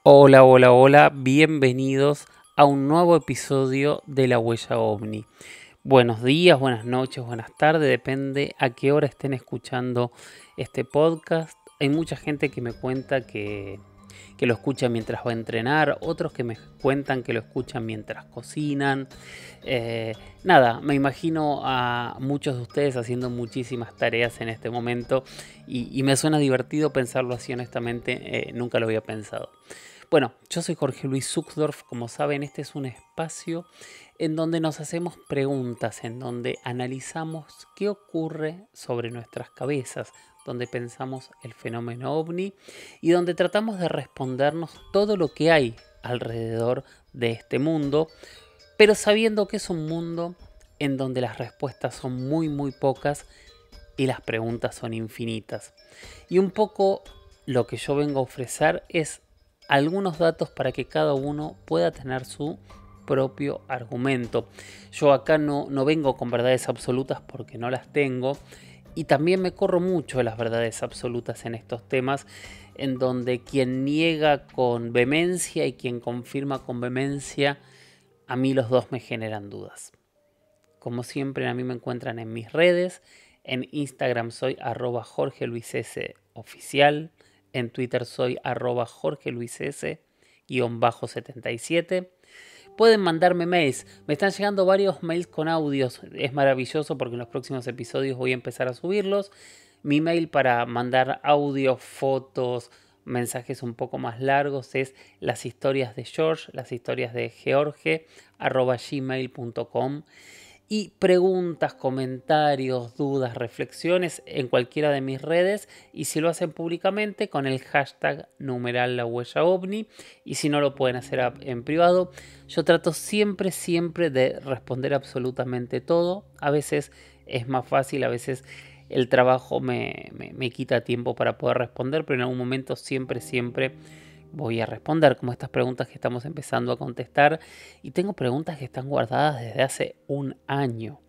Hola, hola, hola, bienvenidos a un nuevo episodio de La Huella OVNI. Buenos días, buenas noches, buenas tardes, depende a qué hora estén escuchando este podcast. Hay mucha gente que me cuenta que lo escucha mientras va a entrenar, otros que me cuentan que lo escuchan mientras cocinan. Nada, me imagino a muchos de ustedes haciendo muchísimas tareas en este momento y me suena divertido pensarlo así, honestamente, nunca lo había pensado. Bueno, yo soy Jorge Luis Zuckdorf, como saben, este es un espacio en donde nos hacemos preguntas, en donde analizamos qué ocurre sobre nuestras cabezas, donde pensamos el fenómeno ovni y donde tratamos de respondernos todo lo que hay alrededor de este mundo, pero sabiendo que es un mundo en donde las respuestas son muy pocas y las preguntas son infinitas. Y un poco lo que yo vengo a ofrecer es algunos datos para que cada uno pueda tener su propio argumento. Yo acá no vengo con verdades absolutas porque no las tengo, y también me corro mucho de las verdades absolutas en estos temas, en donde quien niega con vehemencia y quien confirma con vehemencia, a mí los dos me generan dudas. Como siempre, a mí me encuentran en mis redes. En Instagram soy @Jorge Luis S oficial. En Twitter soy @Jorge Luis S-77. Pueden mandarme mails. Me están llegando varios mails con audios. Es maravilloso porque en los próximos episodios voy a empezar a subirlos. Mi mail para mandar audios, fotos, mensajes un poco más largos es las historias de George, las historias de George, @gmail.com. Y preguntas, comentarios, dudas, reflexiones en cualquiera de mis redes, y si lo hacen públicamente con el hashtag numeral la huella ovni, y si no lo pueden hacer en privado. Yo trato siempre de responder absolutamente todo. A veces es más fácil, a veces el trabajo me quita tiempo para poder responder, pero en algún momento siempre voy a responder, como estas preguntas que estamos empezando a contestar. Y tengo preguntas que están guardadas desde hace un año.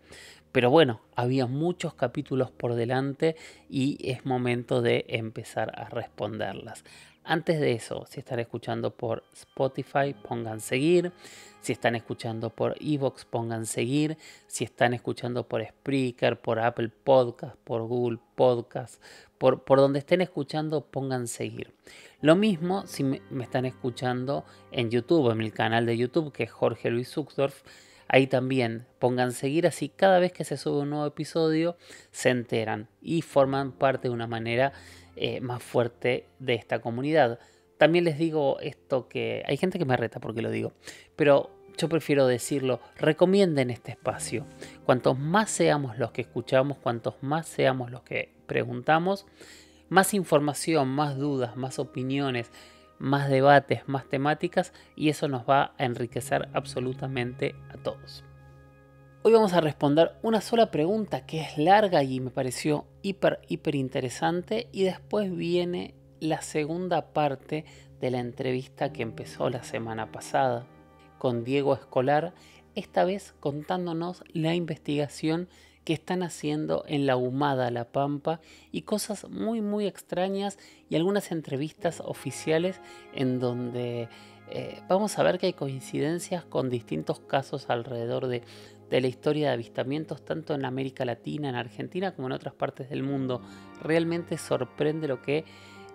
Pero bueno, había muchos capítulos por delante y es momento de empezar a responderlas. Antes de eso, si están escuchando por Spotify, pongan seguir. Si están escuchando por Evox, pongan seguir. Si están escuchando por Spreaker, por Apple Podcast, por Google Podcast, por donde estén escuchando, pongan seguir. Lo mismo si me están escuchando en YouTube, en mi canal de YouTube, que es Jorge Luis Zuckdorf. Ahí también pongan seguir, así cada vez que se sube un nuevo episodio se enteran y forman parte de una manera más fuerte de esta comunidad. También les digo esto, que hay gente que me reta porque lo digo, pero yo prefiero decirlo: recomienden este espacio. Cuantos más seamos los que escuchamos, cuantos más seamos los que preguntamos, más información, más dudas, más opiniones, más debates, más temáticas, y eso nos va a enriquecer absolutamente a todos. Hoy vamos a responder una sola pregunta que es larga y me pareció hiper interesante, y después viene la segunda parte de la entrevista que empezó la semana pasada con Diego Escolar, esta vez contándonos la investigación que están haciendo en la Humada La Pampa, y cosas muy extrañas, y algunas entrevistas oficiales en donde vamos a ver que hay coincidencias con distintos casos alrededor de la historia de avistamientos, tanto en América Latina, en Argentina, como en otras partes del mundo. Realmente sorprende lo que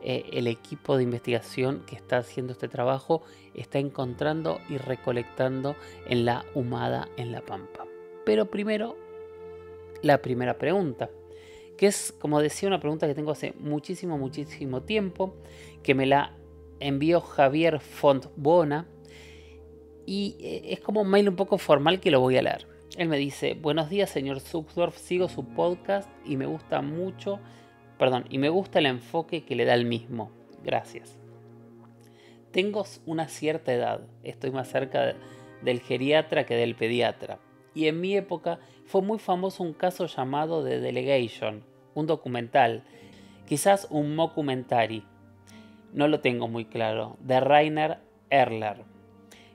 el equipo de investigación que está haciendo este trabajo está encontrando y recolectando en la Humada en La Pampa. Pero primero, la primera pregunta, que es, como decía, una pregunta que tengo hace muchísimo tiempo, que me la envió Javier Fontbona, y es como un mail un poco formal que lo voy a leer. Él me dice: buenos días, señor Zuckdorf, sigo su podcast y me gusta el enfoque que le da el mismo. Gracias. Tengo una cierta edad, estoy más cerca del geriatra que del pediatra, y en mi época fue muy famoso un caso llamado The Delegation, un documental, quizás un mockumentary, no lo tengo muy claro, de Rainer Erler,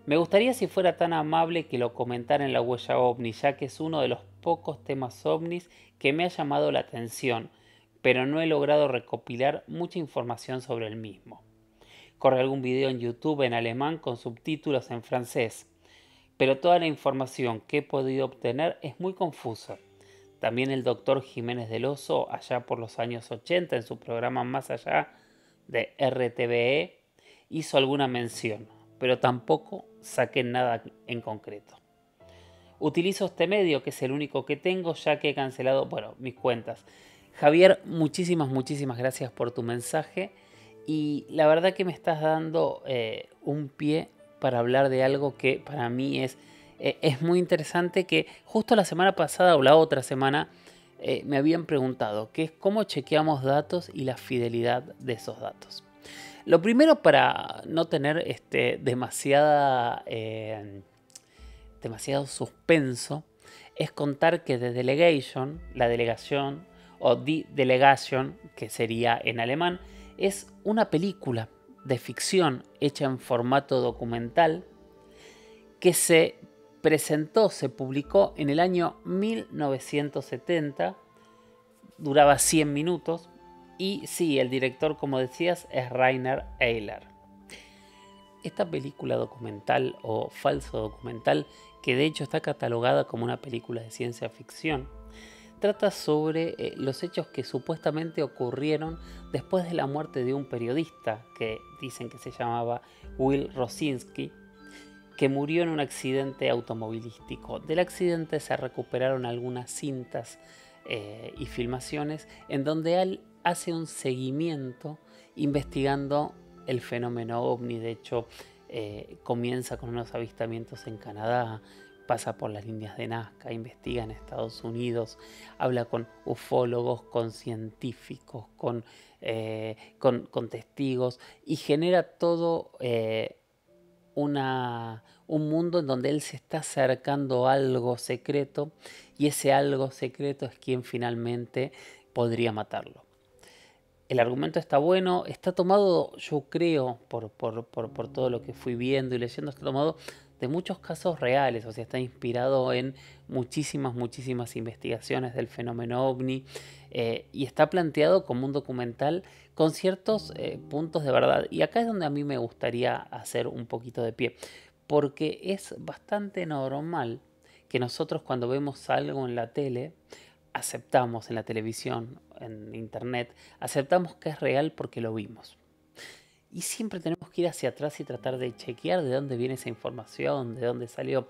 Me gustaría si fuera tan amable que lo comentara en La Huella OVNI, ya que es uno de los pocos temas ovnis que me ha llamado la atención, pero no he logrado recopilar mucha información sobre el mismo. Corre algún video en YouTube en alemán con subtítulos en francés, pero toda la información que he podido obtener es muy confusa. También el doctor Jiménez del Oso, allá por los años 80, en su programa Más Allá de RTVE, hizo alguna mención, pero tampoco saqué nada en concreto. Utilizo este medio, que es el único que tengo, ya que he cancelado, mis cuentas. Javier, muchísimas gracias por tu mensaje y la verdad que me estás dando un pie para hablar de algo que para mí es muy interesante, que justo la semana pasada o la otra semana me habían preguntado, que es cómo chequeamos datos y la fidelidad de esos datos. Lo primero, para no tener demasiado suspenso, es contar que The Delegation, la delegación, o The Delegation, que sería en alemán, es una película de ficción hecha en formato documental que se publicó en el año 1970, duraba 100 minutos, y sí, el director, como decías, es Rainer Eiler. Esta película documental o falso documental, que de hecho está catalogada como una película de ciencia ficción, trata sobre los hechos que supuestamente ocurrieron después de la muerte de un periodista que dicen que se llamaba Will Rosinski, que murió en un accidente automovilístico. Del accidente se recuperaron algunas cintas y filmaciones en donde él hace un seguimiento investigando el fenómeno ovni. De hecho, comienza con unos avistamientos en Canadá, pasa por las líneas de Nazca, investiga en Estados Unidos, habla con ufólogos, con científicos, con testigos, y genera todo un mundo en donde él se está acercando a algo secreto, y ese algo secreto es quien finalmente podría matarlo. El argumento está bueno, está tomado, yo creo, por todo lo que fui viendo y leyendo, está tomado de muchos casos reales, o sea, está inspirado en muchísimas investigaciones del fenómeno ovni, y está planteado como un documental con ciertos puntos de verdad. Y acá es donde a mí me gustaría hacer un poquito de pie, porque es bastante normal que nosotros, cuando vemos algo en la tele, aceptamos, en la televisión, en internet, aceptamos que es real porque lo vimos. Y siempre tenemos que ir hacia atrás y tratar de chequear de dónde viene esa información, de dónde salió.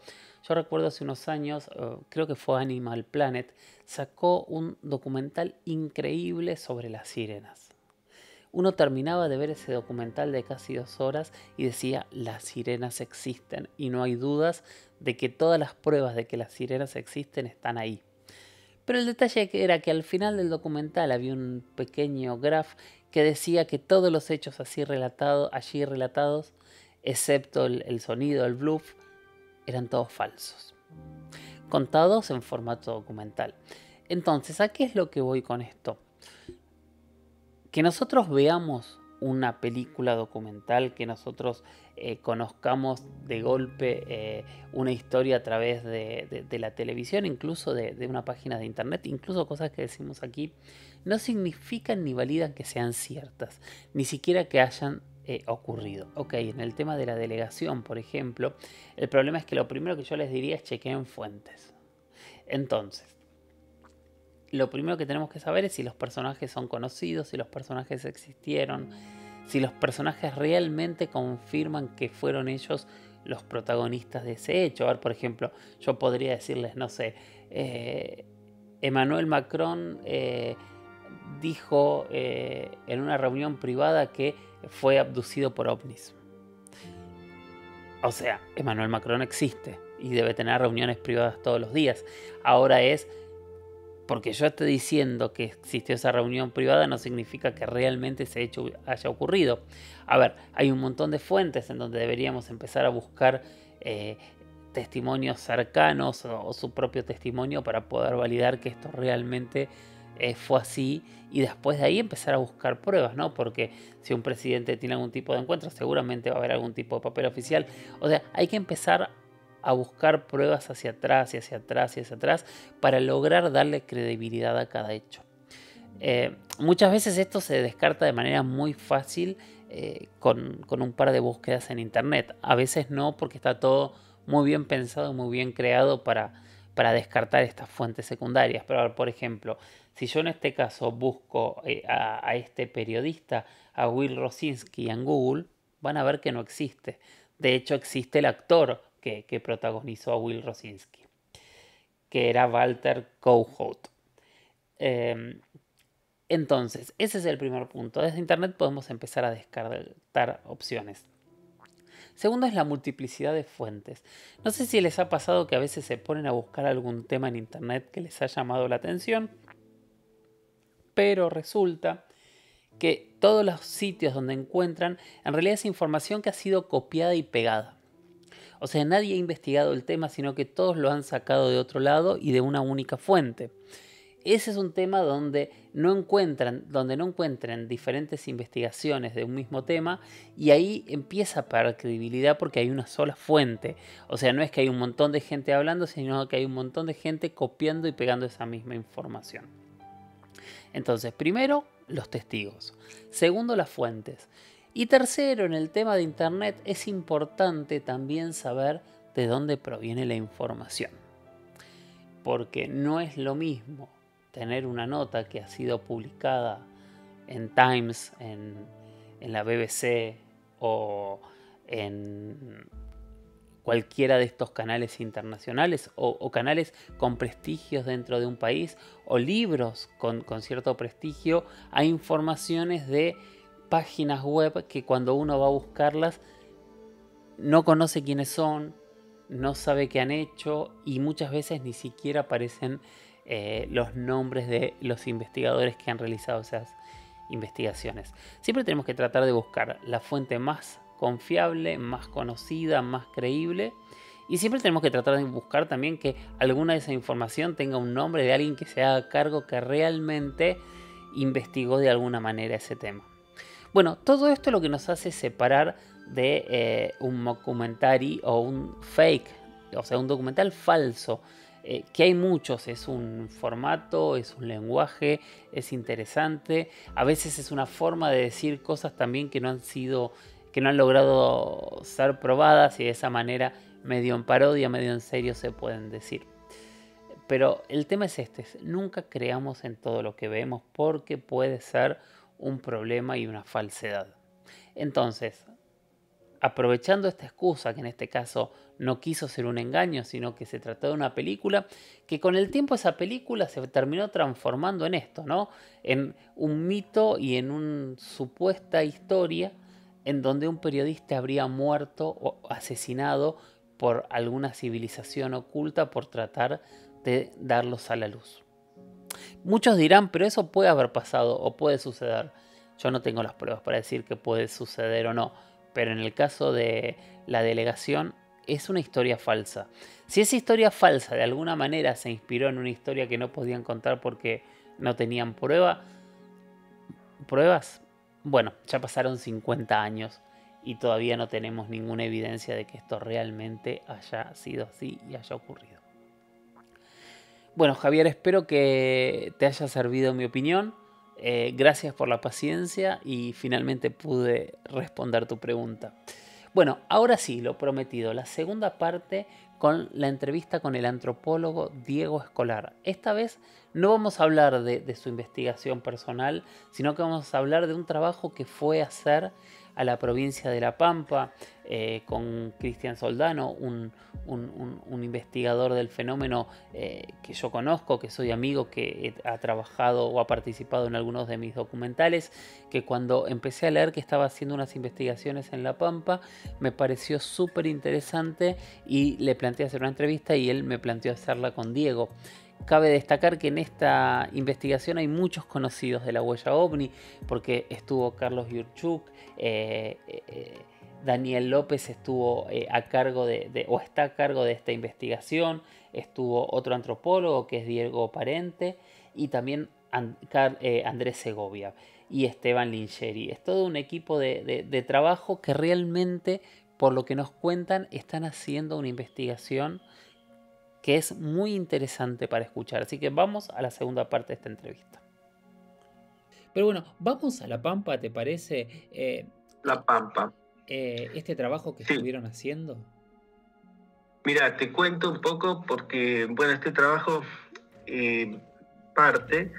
Yo recuerdo hace unos años, creo que fue Animal Planet, sacó un documental increíble sobre las sirenas. Uno terminaba de ver ese documental de casi 2 horas y decía: las sirenas existen, y no hay dudas de que todas las pruebas de que las sirenas existen están ahí. Pero el detalle era que al final del documental había un pequeño graph que decía que todos los hechos allí relatados, excepto el sonido, el bluff, eran todos falsos, contados en formato documental. Entonces, ¿a qué es lo que voy con esto? Que nosotros veamos una película documental, que nosotros conozcamos de golpe una historia a través de la televisión, incluso de una página de internet, incluso cosas que decimos aquí, no significan ni validan que sean ciertas, ni siquiera que hayan ocurrido. Ok, en el tema de la delegación, por ejemplo, el problema es que lo primero que yo les diría es chequeen fuentes. Entonces, lo primero que tenemos que saber es si los personajes son conocidos, si los personajes existieron, si los personajes realmente confirman que fueron ellos los protagonistas de ese hecho. A ver, por ejemplo, yo podría decirles, no sé, Emmanuel Macron dijo en una reunión privada que fue abducido por ovnis. O sea, Emmanuel Macron existe y debe tener reuniones privadas todos los días. Ahora es... porque yo esté diciendo que existió esa reunión privada no significa que realmente ese hecho haya ocurrido. A ver, hay un montón de fuentes en donde deberíamos empezar a buscar testimonios cercanos o su propio testimonio para poder validar que esto realmente fue así, y después de ahí empezar a buscar pruebas, ¿no? Porque si un presidente tiene algún tipo de encuentro, seguramente va a haber algún tipo de papel oficial. O sea, hay que empezar a buscar pruebas hacia atrás y hacia atrás y hacia atrás para lograr darle credibilidad a cada hecho. Muchas veces esto se descarta de manera muy fácil con un par de búsquedas en internet. A veces no, porque está todo muy bien pensado, muy bien creado para descartar estas fuentes secundarias. Pero por ejemplo, si yo en este caso busco a este periodista, a Will Rosinski en Google, van a ver que no existe. De hecho, existe el actor que protagonizó a Will Rosinski, que era Walter Kohout. Entonces, ese es el primer punto. Desde Internet podemos empezar a descartar opciones. Segundo es la multiplicidad de fuentes. No sé si les ha pasado que a veces se ponen a buscar algún tema en Internet que les ha llamado la atención, pero resulta que todos los sitios donde encuentran en realidad es información que ha sido copiada y pegada. O sea, nadie ha investigado el tema, sino que todos lo han sacado de otro lado y de una única fuente. Ese es un tema donde no encuentran diferentes investigaciones de un mismo tema, y ahí empieza a perder credibilidad porque hay una sola fuente. O sea, no es que hay un montón de gente hablando, sino que hay un montón de gente copiando y pegando esa misma información. Entonces, primero, los testigos. Segundo, las fuentes. Y tercero, en el tema de Internet es importante también saber de dónde proviene la información. Porque no es lo mismo tener una nota que ha sido publicada en Times, en la BBC o en cualquiera de estos canales internacionales o canales con prestigios dentro de un país, o libros con cierto prestigio, a informaciones de páginas web que cuando uno va a buscarlas no conoce quiénes son, no sabe qué han hecho, y muchas veces ni siquiera aparecen los nombres de los investigadores que han realizado esas investigaciones. Siempre tenemos que tratar de buscar la fuente más confiable, más conocida, más creíble, y siempre tenemos que tratar de buscar también que alguna de esa información tenga un nombre de alguien que se haga cargo, que realmente investigó de alguna manera ese tema. Bueno, todo esto es lo que nos hace separar de un mockumentary o un fake, o sea, un documental falso, que hay muchos. Es un formato, es un lenguaje, es interesante, a veces es una forma de decir cosas también que no han logrado ser probadas, y de esa manera medio en parodia, medio en serio se pueden decir. Pero el tema es este: nunca creamos en todo lo que vemos, porque puede ser un problema y una falsedad. Entonces, aprovechando esta excusa, que en este caso no quiso ser un engaño, sino que se trató de una película, que con el tiempo esa película se terminó transformando en esto, ¿no? En un mito y en una supuesta historia en donde un periodista habría muerto o asesinado por alguna civilización oculta por tratar de darlos a la luz. Muchos dirán, pero eso puede haber pasado o puede suceder. Yo no tengo las pruebas para decir que puede suceder o no, pero en el caso de la delegación es una historia falsa. Si esa historia falsa de alguna manera se inspiró en una historia que no podían contar porque no tenían pruebas, bueno, ya pasaron 50 años y todavía no tenemos ninguna evidencia de que esto realmente haya sido así y haya ocurrido. Bueno, Javier, espero que te haya servido mi opinión. Gracias por la paciencia y finalmente pude responder tu pregunta. Bueno, ahora sí, lo prometido, la segunda parte con la entrevista con el antropólogo Diego Escolar. Esta vez no vamos a hablar de su investigación personal, sino que vamos a hablar de un trabajo que fue a hacer a la provincia de La Pampa con Cristian Soldano, un investigador del fenómeno que yo conozco, que soy amigo, que ha trabajado o ha participado en algunos de mis documentales, que cuando empecé a leer que estaba haciendo unas investigaciones en La Pampa, me pareció súper interesante y le planteé hacer una entrevista y él me planteó hacerla con Diego. Cabe destacar que en esta investigación hay muchos conocidos de la huella ovni, porque estuvo Carlos Yurchuk, Daniel López estuvo a cargo o está a cargo de esta investigación, estuvo otro antropólogo que es Diego Parente, y también Andrés Segovia y Esteban Lingeri. Es todo un equipo de trabajo que realmente, por lo que nos cuentan, están haciendo una investigación que es muy interesante para escuchar. Así que vamos a la segunda parte de esta entrevista. Pero bueno, vamos a La Pampa, ¿te parece? La Pampa. Este trabajo que estuvieron haciendo. Mira, te cuento un poco porque, bueno, este trabajo parte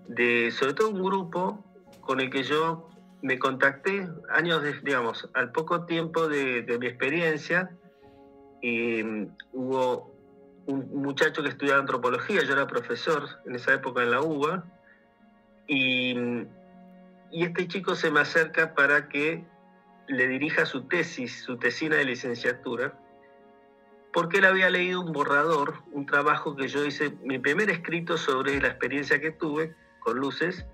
de, sobre todo, un grupo con el que yo me contacté años, digamos, al poco tiempo de mi experiencia. Hubo un muchacho que estudiaba antropología, yo era profesor en esa época en la UBA, y este chico se me acerca para que le dirija su tesis, su tesina de licenciatura, porque él había leído un borrador, un trabajo que yo hice, mi primer escrito sobre la experiencia que tuve con luces,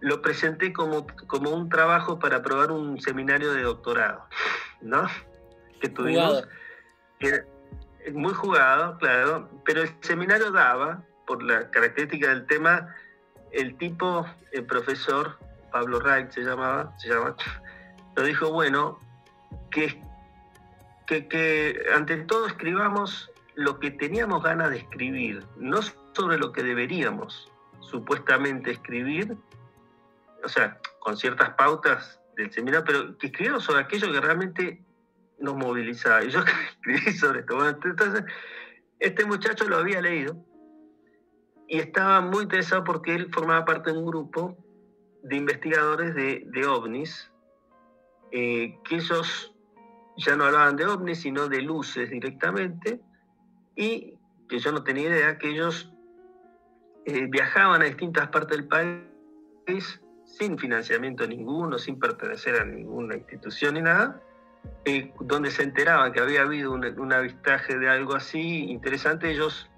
lo presenté como un trabajo para probar un seminario de doctorado, ¿no? Que tuvimos. Muy jugado, claro, pero el seminario daba, por la característica del tema, el tipo, el profesor, Pablo Wright se llama, lo dijo, bueno, que ante todo escribamos lo que teníamos ganas de escribir, no sobre lo que deberíamos supuestamente escribir, o sea, con ciertas pautas del seminario, pero que escribamos sobre aquello que realmente nos movilizaba. Y yo escribí sobre esto. Bueno, entonces, este muchacho lo había leído y estaba muy interesado porque él formaba parte de un grupo de investigadores de ovnis, que ellos ya no hablaban de ovnis, sino de luces directamente, y que yo no tenía idea que ellos viajaban a distintas partes del país sin financiamiento ninguno, sin pertenecer a ninguna institución ni nada, donde se enteraban que había habido un avistaje de algo así interesante. Ellos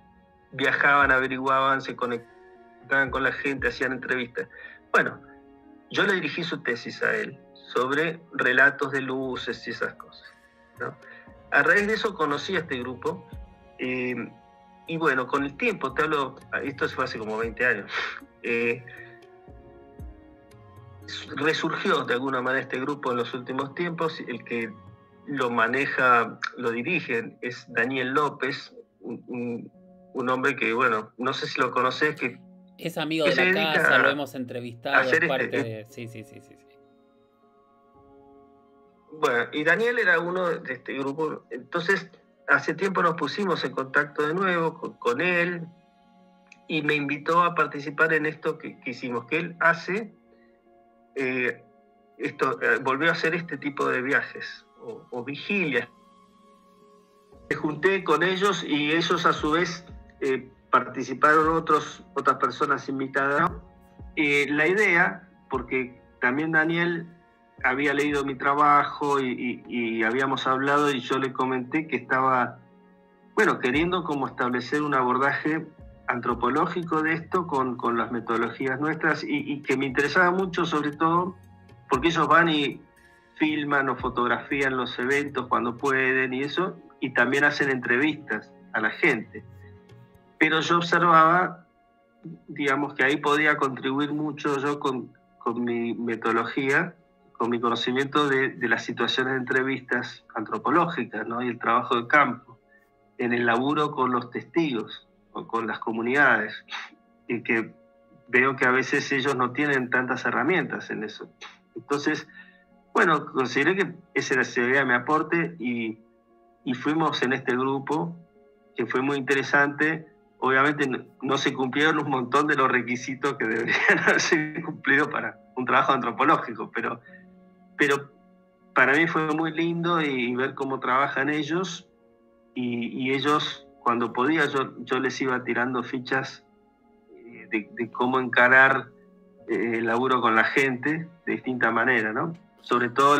viajaban, averiguaban, se conectaban con la gente, hacían entrevistas. Bueno, yo le dirigí su tesis a él sobre relatos de luces y esas cosas, ¿no? A raíz de eso conocí a este grupo, y bueno, con el tiempo, te hablo, esto fue hace como 20 años, resurgió de alguna manera este grupo en los últimos tiempos. El que lo maneja, lo dirige, es Daniel López, un hombre que, bueno, no sé si lo conoces, que es amigo de la casa, lo hemos entrevistado, es parte de... Sí. Bueno, y Daniel era uno de este grupo. Entonces, hace tiempo nos pusimos en contacto de nuevo con él, y me invitó a participar en esto que hicimos, que él hace... volvió a hacer este tipo de viajes o vigilias. Me junté con ellos y ellos a su vez participaron otras personas invitadas. La idea, porque también Daniel había leído mi trabajo y habíamos hablado, y yo le comenté que estaba, bueno, queriendo como establecer un abordaje antropológico de esto con las metodologías nuestras, y que me interesaba mucho, sobre todo porque ellos van y filman o fotografían los eventos cuando pueden y eso, y también hacen entrevistas a la gente. Pero yo observaba, digamos, que ahí podía contribuir mucho yo con mi metodología, con mi conocimiento de las situaciones de entrevistas antropológicas, ¿no? Y el trabajo de campo, en el laburo con los testigos o con las comunidades, y que veo que a veces ellos no tienen tantas herramientas en eso. Entonces, bueno, consideré que ese sería mi aporte, y fuimos en este grupo, que fue muy interesante. Obviamente no se cumplieron un montón de los requisitos que deberían haberse cumplido para un trabajo antropológico, pero para mí fue muy lindo, y ver cómo trabajan ellos, y ellos, cuando podía, yo les iba tirando fichas de cómo encarar el laburo con la gente de distinta manera, ¿no? Sobre todo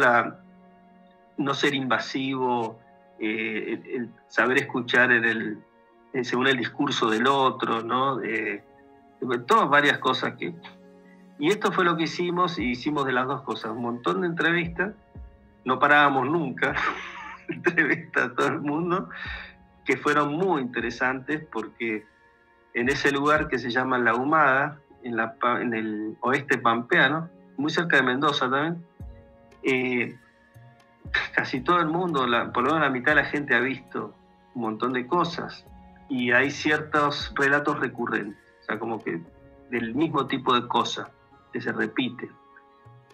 no ser invasivo, el saber escuchar según el discurso del otro, ¿no? Todas varias cosas que... Y esto fue lo que hicimos, y hicimos de las dos cosas, un montón de entrevistas, no parábamos nunca, entrevistas a todo el mundo, que fueron muy interesantes, porque en ese lugar que se llama La Humada, en el oeste pampeano, muy cerca de Mendoza también. Casi todo el mundo, por lo menos la mitad de la gente ha visto un montón de cosas y hay ciertos relatos recurrentes, o sea, como que del mismo tipo de cosa que se repite.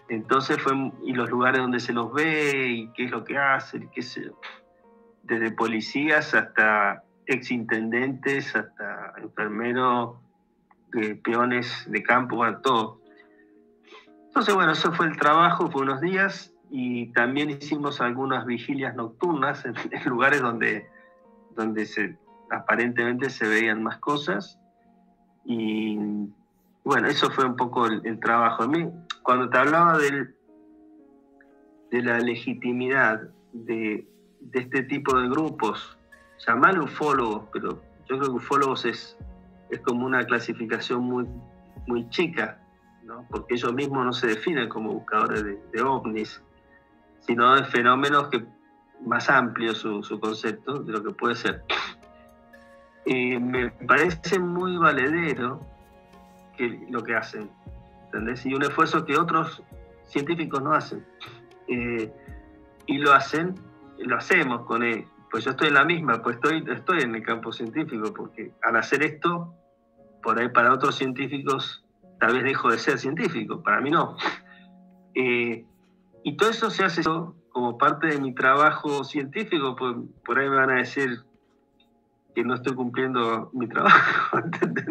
Entonces y los lugares donde se los ve y qué es lo que hacen, qué sé yo. Desde policías hasta exintendentes, hasta enfermeros, peones de campo, bueno, todo. Entonces, bueno, eso fue el trabajo, fue unos días, y también hicimos algunas vigilias nocturnas en lugares donde aparentemente se veían más cosas. Y bueno, eso fue un poco el trabajo. A mí, cuando te hablaba de la legitimidad de este tipo de grupos, llamarle ufólogos, pero yo creo que ufólogos es como una clasificación muy, muy chica, ¿no? Porque ellos mismos no se definen como buscadores de ovnis, sino de fenómenos más amplio su concepto de lo que puede ser. Me parece muy valedero lo que hacen, ¿entendés? Y un esfuerzo que otros científicos no hacen. Y lo hacemos con él. Pues yo estoy en la misma, pues estoy en el campo científico, porque al hacer esto, por ahí para otros científicos tal vez dejo de ser científico, para mí no. Y todo eso se hace como parte de mi trabajo científico, pues por ahí me van a decir que no estoy cumpliendo mi trabajo, ¿entendés?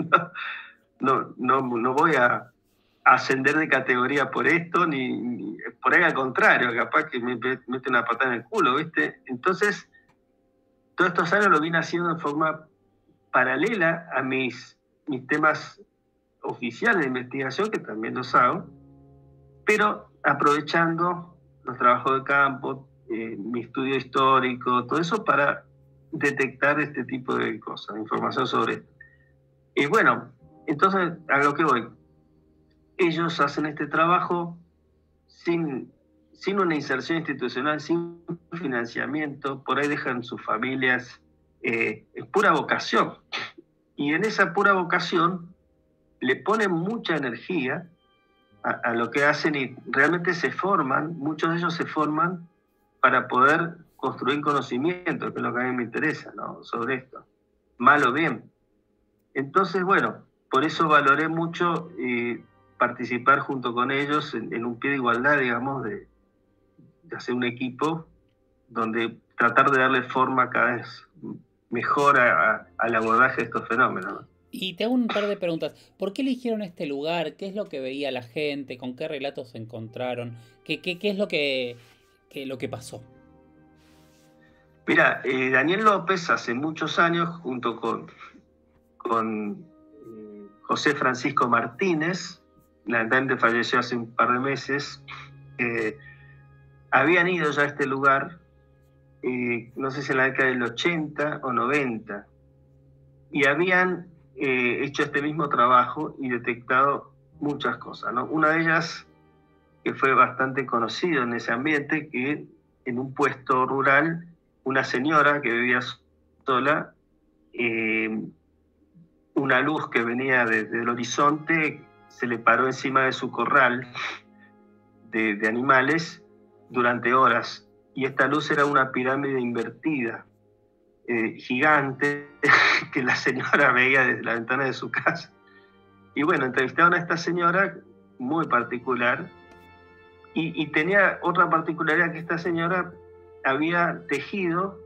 No voy a ascender de categoría por esto, ni por ahí al contrario, capaz que me mete una patada en el culo, ¿viste? Entonces, todos estos años lo vine haciendo de forma paralela a mis temas oficiales de investigación, que también los hago, pero aprovechando los trabajos de campo, mi estudio histórico, todo eso para detectar este tipo de cosas, información sobre esto. Y bueno, entonces a lo que voy, ellos hacen este trabajo sin una inserción institucional, sin financiamiento, por ahí dejan sus familias, es pura vocación. Y en esa pura vocación le ponen mucha energía a lo que hacen y realmente se forman, muchos de ellos se forman para poder construir conocimiento, que es lo que a mí me interesa, ¿no? Sobre esto, mal o bien. Entonces, bueno, por eso valoré mucho participar junto con ellos en un pie de igualdad, digamos, de hacer un equipo donde tratar de darle forma cada vez mejor al abordaje de estos fenómenos, ¿no? Y te hago un par de preguntas. ¿Por qué eligieron este lugar? ¿Qué es lo que veía la gente? ¿Con qué relatos se encontraron? ¿Qué es lo que pasó? Mira, Daniel López hace muchos años, junto con José Francisco Martínez, lamentablemente falleció hace un par de meses, habían ido ya a este lugar, no sé si en la década del 80 o 90, y habían hecho este mismo trabajo y detectado muchas cosas, ¿no? Una de ellas, que fue bastante conocido en ese ambiente, que en un puesto rural, una señora que vivía sola, una luz que venía desde el horizonte se le paró encima de su corral de animales durante horas, y esta luz era una pirámide invertida, gigante, que la señora veía desde la ventana de su casa. Y bueno, entrevistaron a esta señora muy particular, y tenía otra particularidad, que esta señora había tejido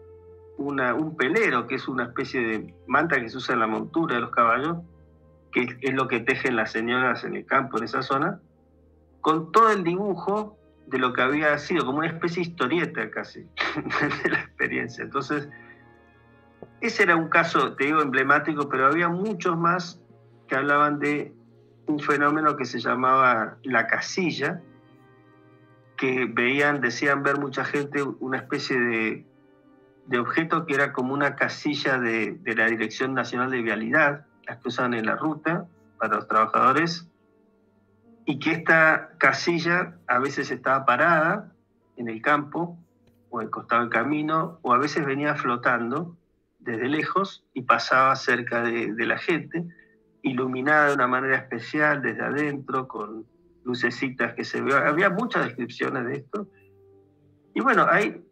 un pelero, que es una especie de manta que se usa en la montura de los caballos, que es lo que tejen las señoras en el campo, en esa zona, con todo el dibujo de lo que había sido, como una especie de historieta casi, de la experiencia. Entonces, ese era un caso, te digo, emblemático, pero había muchos más que hablaban de un fenómeno que se llamaba la casilla, que decían ver mucha gente una especie de objeto que era como una casilla de la Dirección Nacional de Vialidad, las que usan en la ruta para los trabajadores, y que esta casilla a veces estaba parada en el campo o al costado del camino, o a veces venía flotando desde lejos y pasaba cerca de la gente, iluminada de una manera especial desde adentro, con lucecitas que se veían. Había muchas descripciones de esto. Y bueno, hay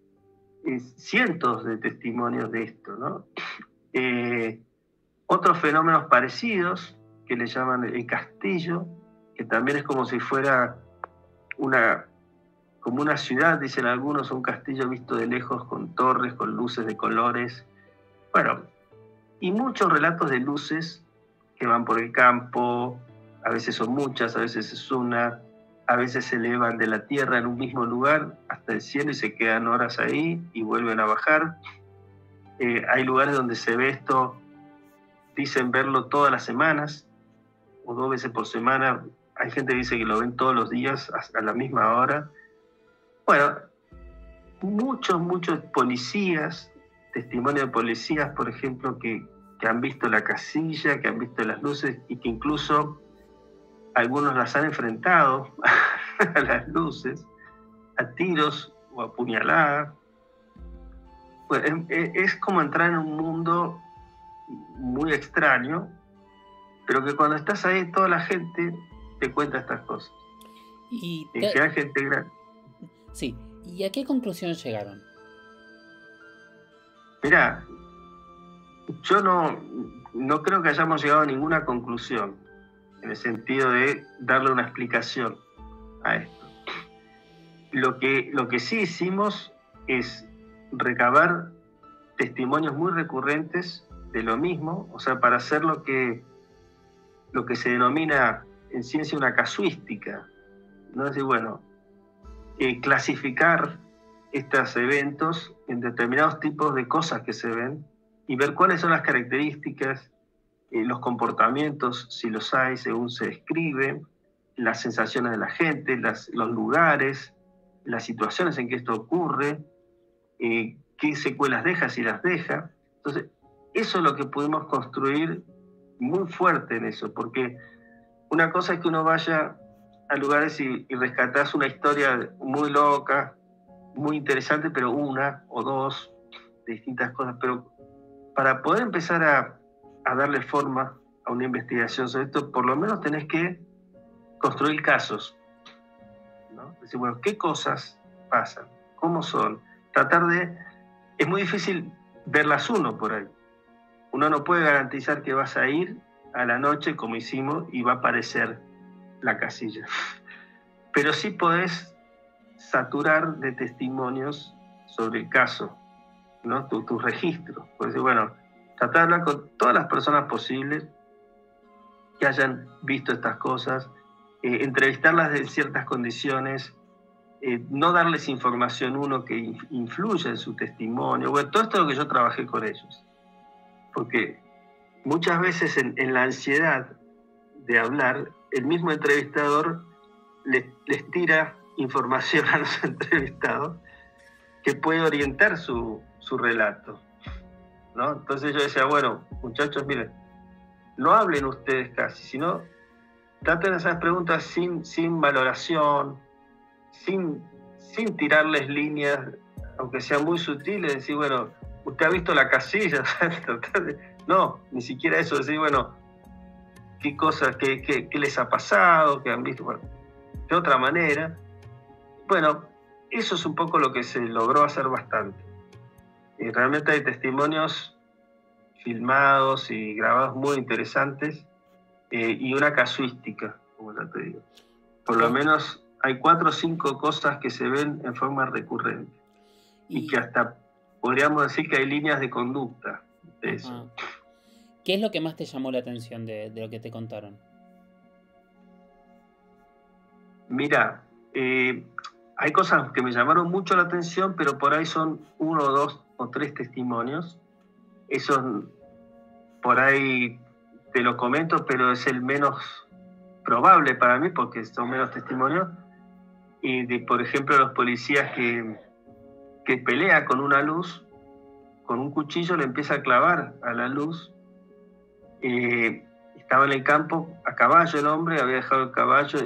cientos de testimonios de esto, ¿no? Otros fenómenos parecidos, que le llaman el castillo, que también es como si fuera como una ciudad, dicen algunos, un castillo visto de lejos con torres, con luces de colores. Bueno, y muchos relatos de luces que van por el campo, a veces son muchas, a veces es una, a veces se elevan de la tierra en un mismo lugar hasta el cielo y se quedan horas ahí y vuelven a bajar. Hay lugares donde se ve esto, dicen verlo todas las semanas o 2 veces por semana. Hay gente que dice que lo ven todos los días a la misma hora. Bueno, muchos policías, testimonios de policías, por ejemplo, que han visto la casilla, que han visto las luces y que incluso algunos las han enfrentado a las luces, a tiros o a puñaladas. Bueno, es como entrar en un mundo muy extraño, pero que cuando estás ahí toda la gente te cuenta estas cosas. Y que hay gente grande. Sí, ¿y a qué conclusión llegaron? Mirá, yo no creo que hayamos llegado a ninguna conclusión en el sentido de darle una explicación a esto. Lo que sí hicimos es recabar testimonios muy recurrentes de lo mismo, o sea, para hacer lo que se denomina en ciencia una casuística, ¿no? Es decir, bueno, clasificar estos eventos en determinados tipos de cosas que se ven y ver cuáles son las características, los comportamientos, si los hay, según se describe, las sensaciones de la gente, los lugares, las situaciones en que esto ocurre, qué secuelas deja, si las deja. Entonces, eso es lo que pudimos construir muy fuerte en eso, porque una cosa es que uno vaya a lugares y rescatás una historia muy loca, muy interesante, pero una o dos de distintas cosas. Pero para poder empezar a darle forma a una investigación sobre esto, por lo menos tenés que construir casos, ¿no? Es decir, bueno, ¿qué cosas pasan? ¿Cómo son? Es muy difícil verlas uno por ahí. Uno no puede garantizar que vas a ir a la noche, como hicimos, y va a aparecer la casilla. Pero sí podés saturar de testimonios sobre el caso, ¿no? Tu registro. Puedes decir, bueno, tratar de hablar con todas las personas posibles que hayan visto estas cosas, entrevistarlas en ciertas condiciones, no darles información uno que influya en su testimonio. Bueno, todo esto es lo que yo trabajé con ellos. Porque muchas veces en la ansiedad de hablar, el mismo entrevistador les tira información a los entrevistados que puede orientar su relato, ¿no? Entonces yo decía, bueno, muchachos, miren, no hablen ustedes casi, sino traten de hacer preguntas sin valoración, sin tirarles líneas, aunque sean muy sutiles, decir, bueno, ¿usted ha visto la casilla? No, ni siquiera eso, decir, bueno, ¿qué cosas, qué les ha pasado? ¿Qué han visto? Bueno, de otra manera. Bueno, eso es un poco lo que se logró hacer bastante. Realmente hay testimonios filmados y grabados muy interesantes, y una casuística, como ya te digo. Por lo menos hay 4 o 5 cosas que se ven en forma recurrente y que hasta podríamos decir que hay líneas de conducta de eso. ¿Qué es lo que más te llamó la atención de lo que te contaron? Mira, hay cosas que me llamaron mucho la atención, pero por ahí son 1, 2 o 3 testimonios. Esos por ahí te lo comento, pero es el menos probable para mí porque son menos testimonios. Y por ejemplo, los policías que pelea con una luz, con un cuchillo le empieza a clavar a la luz. Estaba en el campo a caballo el hombre, había dejado el caballo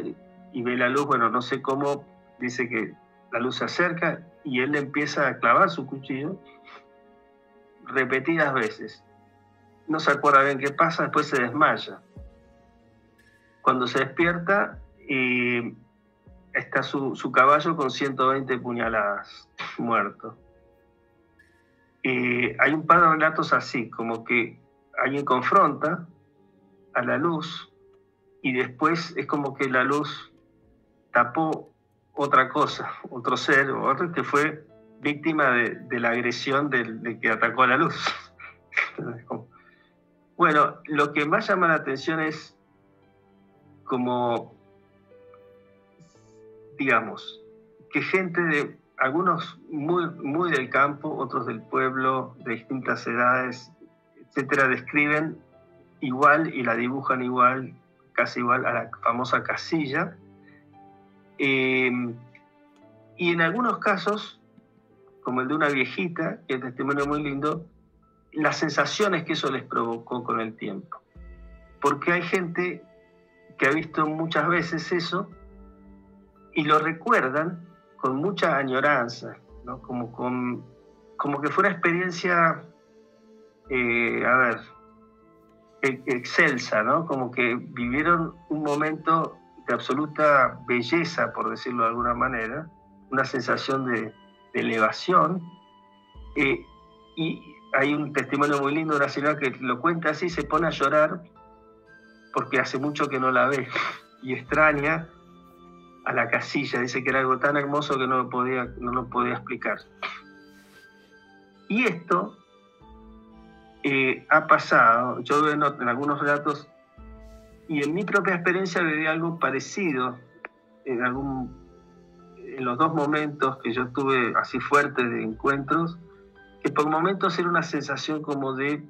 y ve la luz. Bueno, no sé cómo, dice que la luz se acerca y él le empieza a clavar su cuchillo repetidas veces. No se acuerda bien qué pasa, después se desmaya. Cuando se despierta, está su caballo con 120 puñaladas, muerto. Hay un par de relatos así, como que alguien confronta a la luz y después es como que la luz tapó otra cosa, otro ser, otro que fue víctima de la agresión del que atacó a la luz. Bueno, lo que más llama la atención es como, digamos, que gente de, algunos muy del campo, otros del pueblo, de distintas edades, etcétera, describen igual y la dibujan igual, casi igual a la famosa casilla. Y en algunos casos, como el de una viejita, que es un testimonio muy lindo, las sensaciones que eso les provocó con el tiempo. Porque hay gente que ha visto muchas veces eso y lo recuerdan con mucha añoranza, ¿no? Como que fue una experiencia, excelsa, ¿no? Como que vivieron un momento de absoluta belleza, por decirlo de alguna manera, una sensación de elevación. Y hay un testimonio muy lindo de una señora que lo cuenta así, se pone a llorar porque hace mucho que no la ve y extraña a la casilla. Dice que era algo tan hermoso que no lo podía explicar. Y esto ha pasado, yo veo en algunos relatos, y en mi propia experiencia viví algo parecido en los dos momentos que yo tuve así fuertes de encuentros, que por momentos era una sensación como de,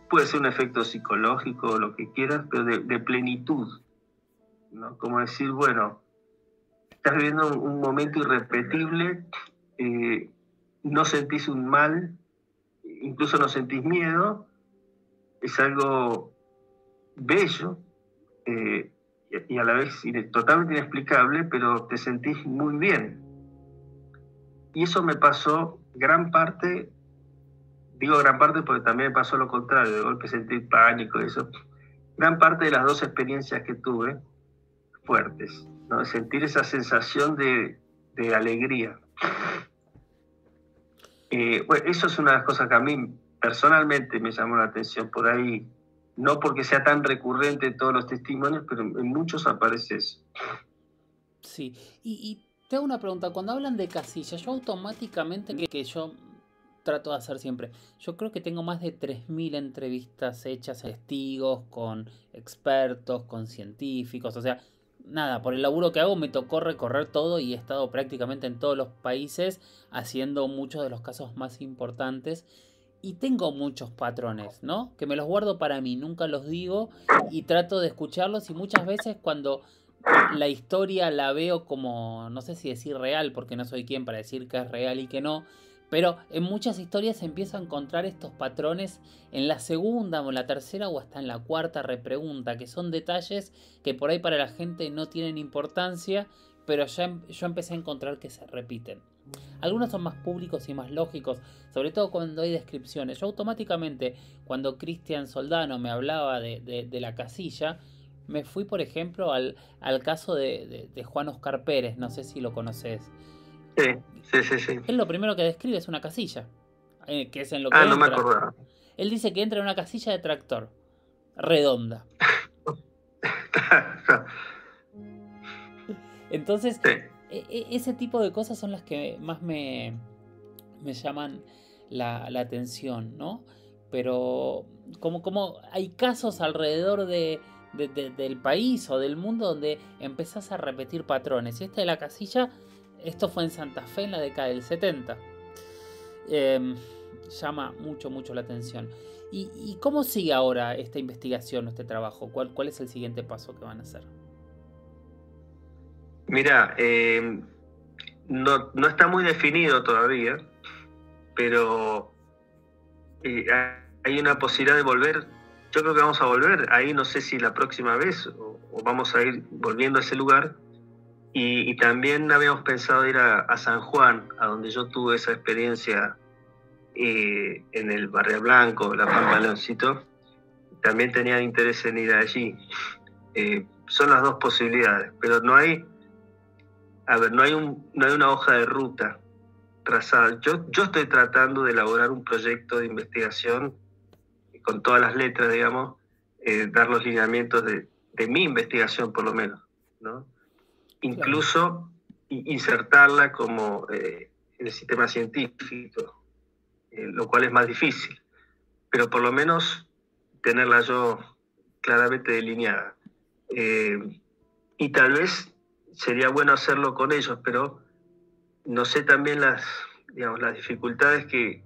puede ser un efecto psicológico o lo que quieras, pero de plenitud, ¿no? Como decir, bueno, estás viviendo un momento irrepetible, no sentís un mal, incluso no sentís miedo, es algo bello y a la vez totalmente inexplicable, pero te sentís muy bien. Y eso me pasó gran parte, digo gran parte porque también me pasó lo contrario, de golpe sentí pánico y eso. Gran parte de las dos experiencias que tuve fuertes, ¿no? De sentir esa sensación de alegría. Bueno, eso es una de las cosas que a mí personalmente me llamó la atención por ahí, no porque sea tan recurrente en todos los testimonios, pero en muchos aparece eso. Sí, y te hago una pregunta, cuando hablan de casilla, yo automáticamente, que yo trato de hacer siempre, yo creo que tengo más de 3000 entrevistas hechas a testigos, con expertos, con científicos, o sea, nada, por el laburo que hago me tocó recorrer todo y he estado prácticamente en todos los países haciendo muchos de los casos más importantes. Y tengo muchos patrones, ¿no? Que me los guardo para mí, nunca los digo y trato de escucharlos y muchas veces cuando la historia la veo como, no sé si decir real, porque no soy quien para decir que es real y que no, pero en muchas historias se empieza a encontrar estos patrones en la segunda o en la tercera o hasta en la cuarta repregunta, que son detalles que por ahí para la gente no tienen importancia, pero yo empecé a encontrar que se repiten. Algunos son más públicos y más lógicos, sobre todo cuando hay descripciones. Yo automáticamente, cuando Cristian Soldano me hablaba de la casilla, me fui, por ejemplo, al caso de Juan Oscar Pérez, no sé si lo conoces. Sí. Él lo primero que describe es una casilla, que es en lo que no entra. me acordaba. Él dice que entra en una casilla de tractor, redonda. Entonces, sí. Ese tipo de cosas son las que más me llaman la atención, ¿no? Pero como hay casos alrededor del país o del mundo donde empezás a repetir patrones. Y esta de la casilla, esto fue en Santa Fe en la década del 70. Llama mucho la atención. ¿Y cómo sigue ahora esta investigación, este trabajo? ¿Cuál es el siguiente paso que van a hacer? Mira, no está muy definido todavía, pero hay una posibilidad de volver. Yo creo que vamos a volver ahí, no sé si la próxima vez o vamos a ir volviendo a ese lugar. Y también habíamos pensado ir a San Juan, a donde yo tuve esa experiencia en el Barrio Blanco, la Pampa Leoncito, también tenían interés en ir allí. Son las dos posibilidades, pero no hay una hoja de ruta trazada. Yo estoy tratando de elaborar un proyecto de investigación con todas las letras, digamos, dar los lineamientos de mi investigación, por lo menos, ¿no? Incluso insertarla como en el sistema científico, lo cual es más difícil, pero por lo menos tenerla yo claramente delineada. Y tal vez sería bueno hacerlo con ellos, pero no sé también las dificultades que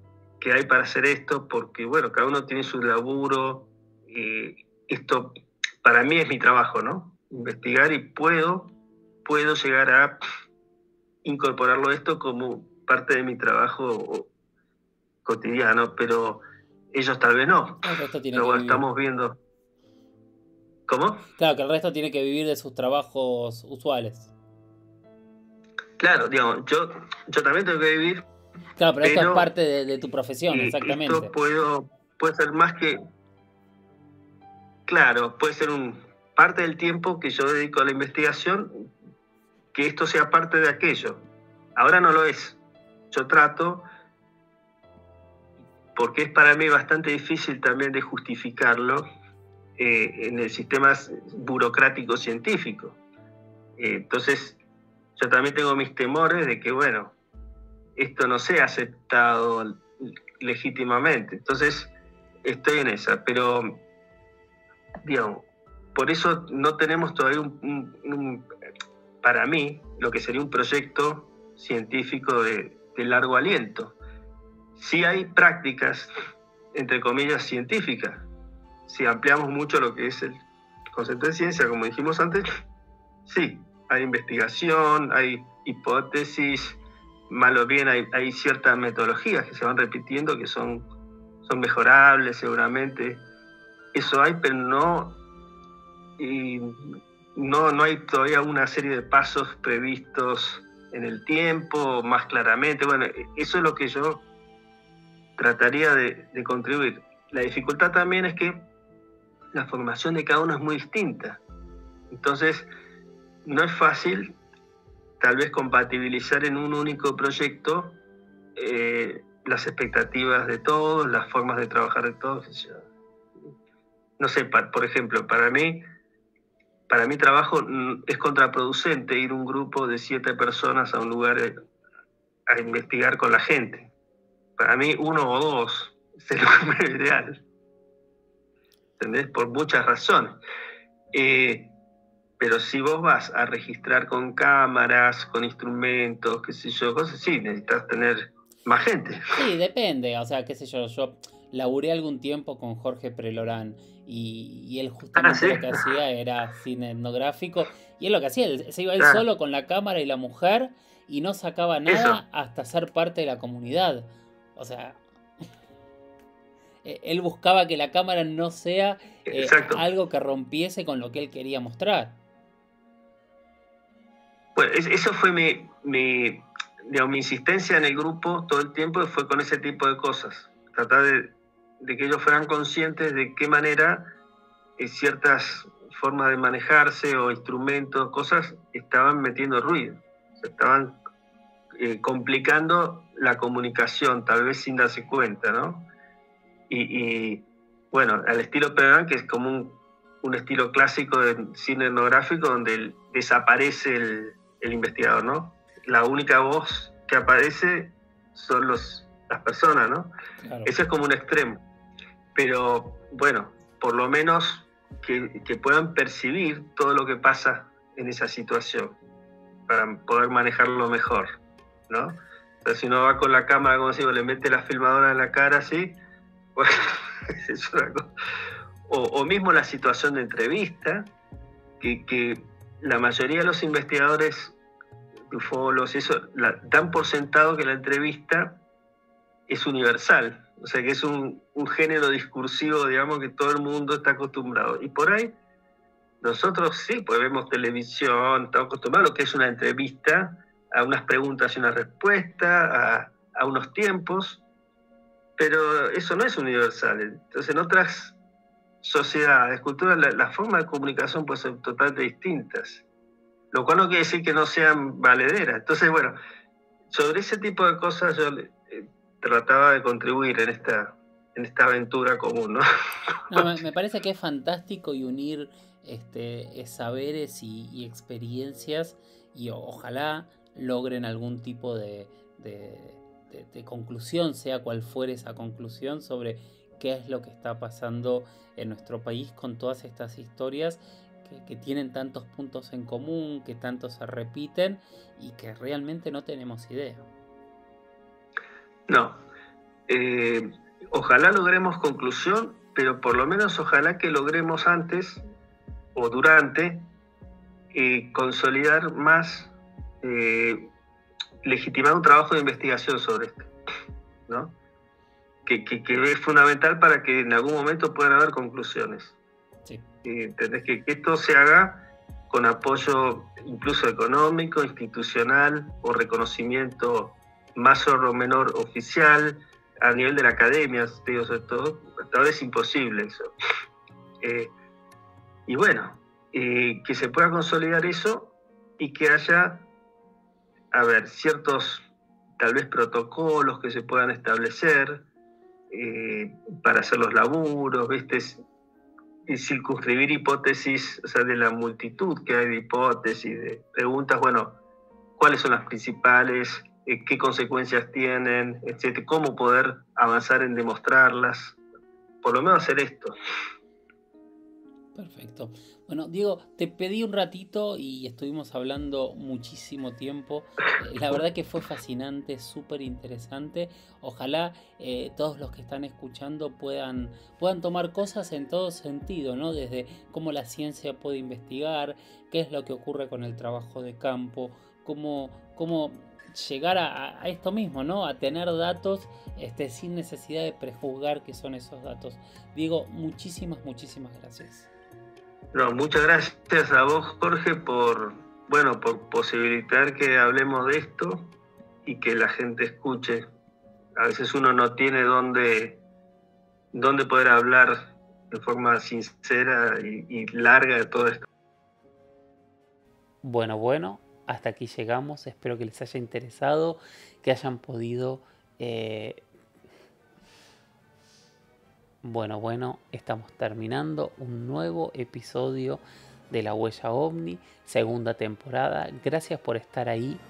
hay para hacer esto, porque bueno, cada uno tiene su laburo, esto para mí es mi trabajo, ¿no? Investigar, y puedo llegar a incorporarlo esto como parte de mi trabajo cotidiano, pero ellos tal vez no. El resto tiene pero que bueno, vivir. estamos viendo. ¿Cómo? Claro, que el resto tiene que vivir de sus trabajos usuales. Claro, digamos, yo también tengo que vivir. Claro, pero esto es parte de tu profesión, exactamente. Esto puede ser más que... Claro, puede ser parte del tiempo que yo dedico a la investigación, que esto sea parte de aquello. Ahora no lo es. Yo trato, porque es para mí bastante difícil también de justificarlo en el sistema burocrático científico. Entonces, yo también tengo mis temores de que, bueno, esto no sea aceptado legítimamente. Entonces, estoy en esa, pero, digamos, por eso no tenemos todavía para mí, lo que sería un proyecto científico de largo aliento. Sí hay prácticas, entre comillas, científicas. Si ampliamos mucho lo que es el concepto de ciencia, como dijimos antes, sí, hay investigación, hay hipótesis, mal o bien hay ciertas metodologías que se van repitiendo, que son mejorables seguramente. Eso hay, pero no hay todavía una serie de pasos previstos en el tiempo, más claramente. Bueno, eso es lo que yo trataría de contribuir. La dificultad también es que la formación de cada uno es muy distinta. Entonces, no es fácil tal vez compatibilizar en un único proyecto las expectativas de todos, las formas de trabajar de todos. No sé, por ejemplo, para mi trabajo es contraproducente ir un grupo de 7 personas a un lugar a investigar con la gente. Para mí 1 o 2 es el número ideal. ¿Entendés? Por muchas razones. Pero si vos vas a registrar con cámaras, con instrumentos, qué sé yo, cosas así, necesitas tener más gente. Sí, depende. O sea, qué sé yo laburé algún tiempo con Jorge Prelorán y él justamente lo que hacía era cine etnográfico, y él lo que hacía, se iba él solo con la cámara y la mujer y no sacaba nada hasta ser parte de la comunidad. O sea, él buscaba que la cámara no sea algo que rompiese con lo que él quería mostrar. Bueno, eso fue mi insistencia en el grupo todo el tiempo, fue con ese tipo de cosas. Tratar de que ellos fueran conscientes de qué manera ciertas formas de manejarse o instrumentos, cosas, estaban metiendo ruido. O sea, estaban complicando la comunicación, tal vez sin darse cuenta, ¿no? Y bueno, al estilo Prelorán, que es como un estilo clásico de cine etnográfico donde desaparece el investigador, ¿no? La única voz que aparece son las personas, ¿no? Claro. Ese es como un extremo. Pero bueno, por lo menos que puedan percibir todo lo que pasa en esa situación para poder manejarlo mejor, ¿no? O sea, si uno va con la cámara, como digo, le mete la filmadora en la cara así, bueno, es una cosa. O mismo la situación de entrevista, que la mayoría de los investigadores, ufólogos, eso, dan por sentado que la entrevista es universal. O sea, que es un género discursivo, digamos, que todo el mundo está acostumbrado. Y por ahí, nosotros sí, pues vemos televisión, estamos acostumbrados a lo que es una entrevista, a unas preguntas y una respuesta, a unos tiempos, pero eso no es universal. Entonces, en otras sociedades, culturas, la forma de comunicación puede ser totalmente distintas, lo cual no quiere decir que no sean valederas. Entonces, bueno, sobre ese tipo de cosas yo trataba de contribuir en esta aventura común, ¿no? No, me parece que es fantástico y unir saberes y experiencias y ojalá logren algún tipo de conclusión, sea cual fuere esa conclusión, sobre qué es lo que está pasando en nuestro país con todas estas historias que tienen tantos puntos en común, que tanto se repiten y que realmente no tenemos idea. No. Ojalá logremos conclusión, pero por lo menos ojalá que logremos antes o durante consolidar más, legitimar un trabajo de investigación sobre esto, ¿no? Que es fundamental para que en algún momento puedan haber conclusiones. Sí. ¿Entendés? Que esto se haga con apoyo incluso económico, institucional o reconocimiento más o menor oficial a nivel de la academia, digo, sobre todo. Hasta ahora es imposible eso. Y bueno, que se pueda consolidar eso y que haya, ciertos tal vez protocolos que se puedan establecer para hacer los laburos, ¿viste? Y circunscribir hipótesis, o sea, de la multitud que hay de hipótesis, de preguntas, bueno, ¿cuáles son las principales? ¿Qué consecuencias tienen? Etcétera. ¿Cómo poder avanzar en demostrarlas? Por lo menos hacer esto. Perfecto. Bueno, Diego, te pedí un ratito y estuvimos hablando muchísimo tiempo. La verdad que fue fascinante, súper interesante. Ojalá todos los que están escuchando puedan tomar cosas en todo sentido, ¿no? Desde cómo la ciencia puede investigar, qué es lo que ocurre con el trabajo de campo, cómo llegar a esto mismo, ¿no? A tener datos sin necesidad de prejuzgar qué son esos datos. Diego, muchísimas gracias. No, muchas gracias a vos, Jorge, por posibilitar que hablemos de esto y que la gente escuche. A veces uno no tiene dónde poder hablar de forma sincera y larga de todo esto. Bueno, hasta aquí llegamos. Espero que les haya interesado, que hayan podido... Bueno, estamos terminando un nuevo episodio de La Huella OVNI, segunda temporada. Gracias por estar ahí,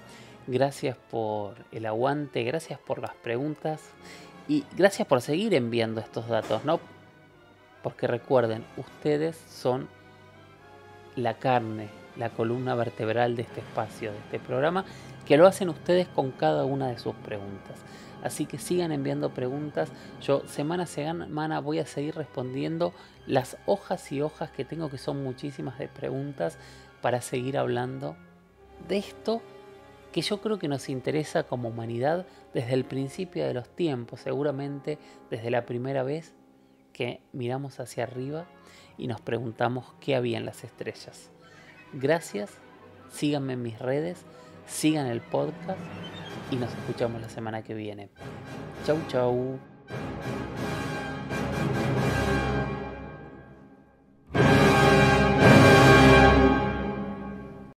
gracias por el aguante, gracias por las preguntas y gracias por seguir enviando estos datos, ¿no? Porque recuerden, ustedes son la carne, la columna vertebral de este espacio, de este programa, que lo hacen ustedes con cada una de sus preguntas. Así que sigan enviando preguntas. Yo semana a semana voy a seguir respondiendo las hojas y hojas que tengo, que son muchísimas de preguntas, para seguir hablando de esto que yo creo que nos interesa como humanidad desde el principio de los tiempos, seguramente desde la primera vez que miramos hacia arriba y nos preguntamos qué había en las estrellas. Gracias, síganme en mis redes, sigan el podcast y nos escuchamos la semana que viene. Chau.